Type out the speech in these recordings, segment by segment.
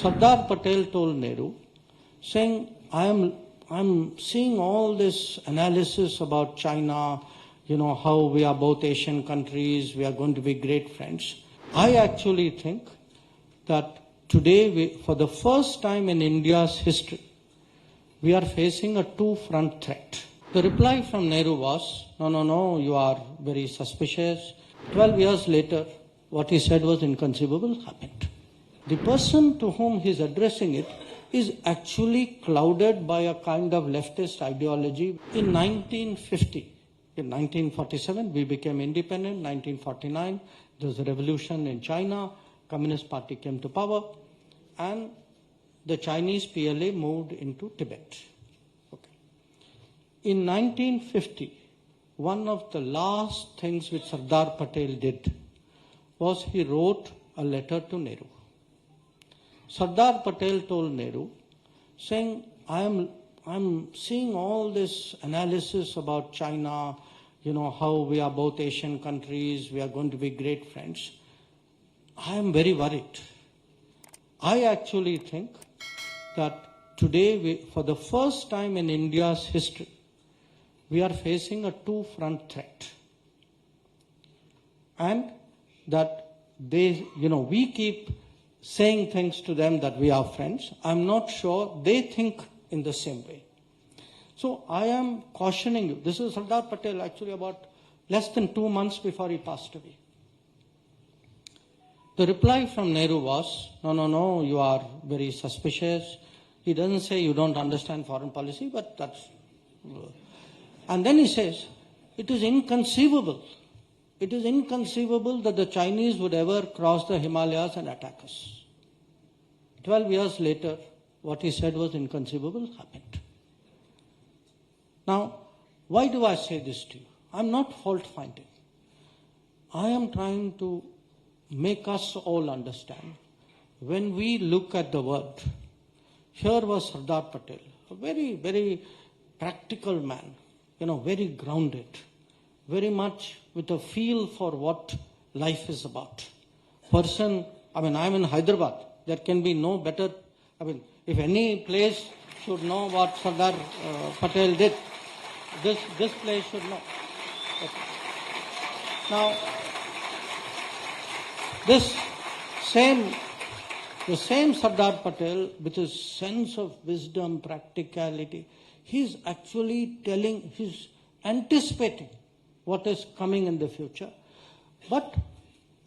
Sardar Patel told Nehru, saying, I'm seeing all this analysis about China, how we are both Asian countries, we are going to be great friends. I actually think that today, for the first time in India's history, we are facing a two-front threat. The reply from Nehru was, no, you are very suspicious. 12 years later, what he said was inconceivable happened. The person to whom he is addressing it is actually clouded by a kind of leftist ideology. In 1950, in 1947, we became independent. 1949, there was a revolution in China. Communist Party came to power, and the Chinese PLA moved into Tibet. Okay. In 1950, one of the last things which Sardar Patel did was he wrote a letter to Nehru. Sardar Patel told Nehru, saying, I'm seeing all this analysis about China, how we are both Asian countries, we are going to be great friends. I am very worried. I actually think that today, for the first time in India's history, we are facing a two-front threat. And that we keep saying things to them that we are friends. I'm not sure they think in the same way. So I am cautioning you. This is Sardar Patel actually about less than 2 months before he passed away. The reply from Nehru was, no, you are very suspicious. He doesn't say you don't understand foreign policy, but that's... And then he says, it is inconceivable. It is inconceivable that the Chinese would ever cross the Himalayas and attack us. 12 years later, what he said was inconceivable happened. Now, why do I say this to you? I'm not fault-finding. I am trying to make us all understand. When we look at the world, here was Sardar Patel, a very, very practical man, very grounded, very much with a feel for what life is about. I'm in Hyderabad. There can be no better, if any place should know what Sardar Patel did, this place should know. Okay. Now, the same Sardar Patel, with his sense of wisdom, practicality, he's actually he's anticipating what is coming in the future. But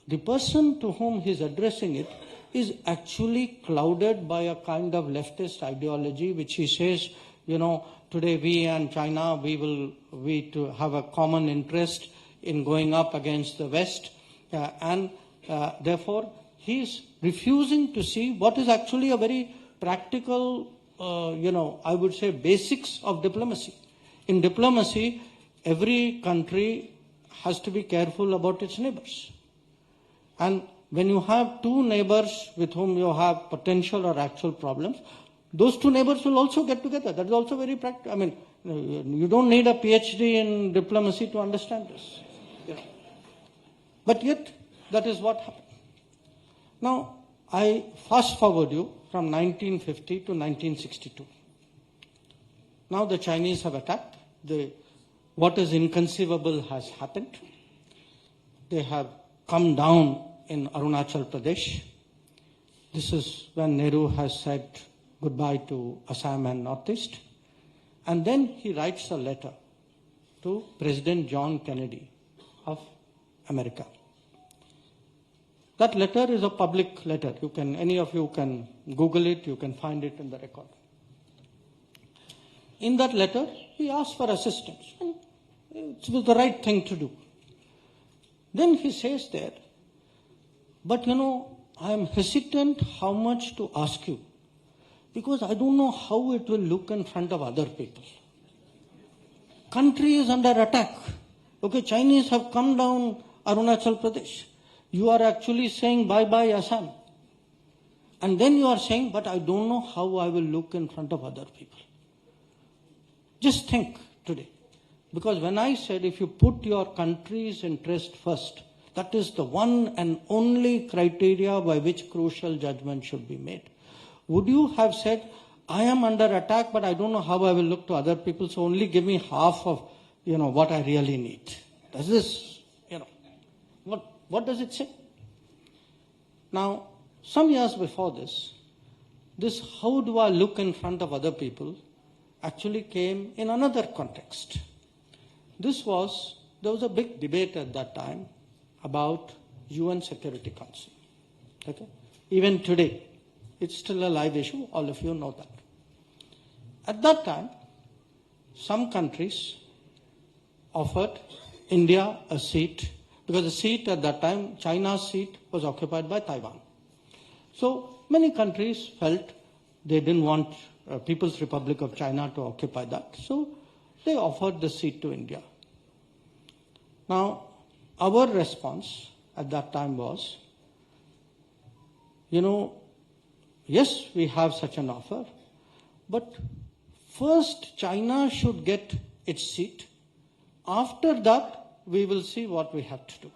the person to whom he's addressing it is actually clouded by a kind of leftist ideology, which he says, today we and China, we to have a common interest in going up against the West, and therefore he's refusing to see what is actually a very practical, I would say basics of diplomacy. In diplomacy, every country has to be careful about its neighbors. And when you have two neighbors with whom you have potential or actual problems, those two neighbors will also get together. That is also very practical. You don't need a PhD in diplomacy to understand this. But yet, that is what happened. Now, I fast forward you from 1950 to 1962. Now the Chinese have attacked. What is inconceivable has happened. They have come down in Arunachal Pradesh. This is when Nehru has said goodbye to Assam and Northeast. And then he writes a letter to President John Kennedy of America. That letter is a public letter. Any of you can Google it, you can find it in the record. In that letter, he asked for assistance. It was the right thing to do. Then he says there, but I am hesitant how much to ask you, because I don't know how it will look in front of other people. Country is under attack. Okay, Chinese have come down Arunachal Pradesh. You are actually saying bye-bye Assam. And then you are saying, but I don't know how I will look in front of other people. Just think today. Because when I said if you put your country's interest first, that is the one and only criteria by which crucial judgment should be made. would you have said, I am under attack, but I don't know how I will look to other people, so only give me half of, what I really need? Does this, what does it say? Now, some years before this how do I look in front of other people actually came in another context. There was a big debate at that time about UN Security Council. Okay? Even today, it's still a live issue, all of you know that. At that time, some countries offered India a seat, because the seat at that time, China's seat, was occupied by Taiwan. So many countries felt they didn't want People's Republic of China to occupy that. So they offered the seat to India. Now, our response at that time was, yes, we have such an offer, but first China should get its seat. After that, we will see what we have to do.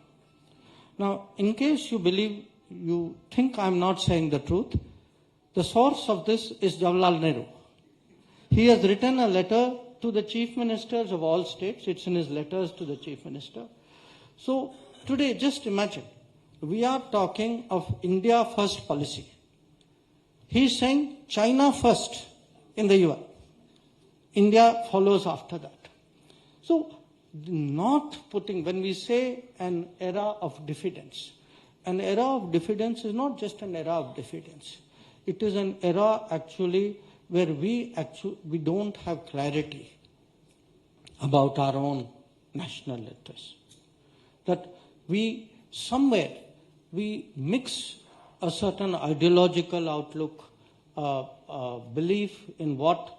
Now, in case you think I'm not saying the truth, the source of this is Jawaharlal Nehru. He has written a letter to the chief ministers of all states. It's in his letters to the chief minister. So today, just imagine, we are talking of India first policy. He's saying China first in the UN. India follows after that. So not putting, when we say an era of diffidence, an era of diffidence is not just an era of diffidence. It is an era actually where we don't have clarity about our own national interests. That we mix a certain ideological outlook, belief in what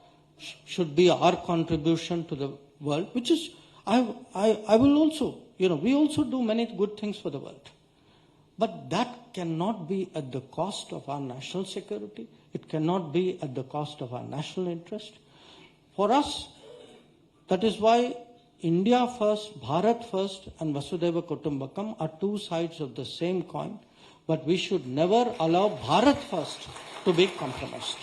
should be our contribution to the world, which is, I will also, we also do many good things for the world. But that cannot be at the cost of our national security. It cannot be at the cost of our national interest. For us, that is why India first, Bharat first, and Vasudhaiva Kutumbakam are two sides of the same coin. But we should never allow Bharat first to be compromised.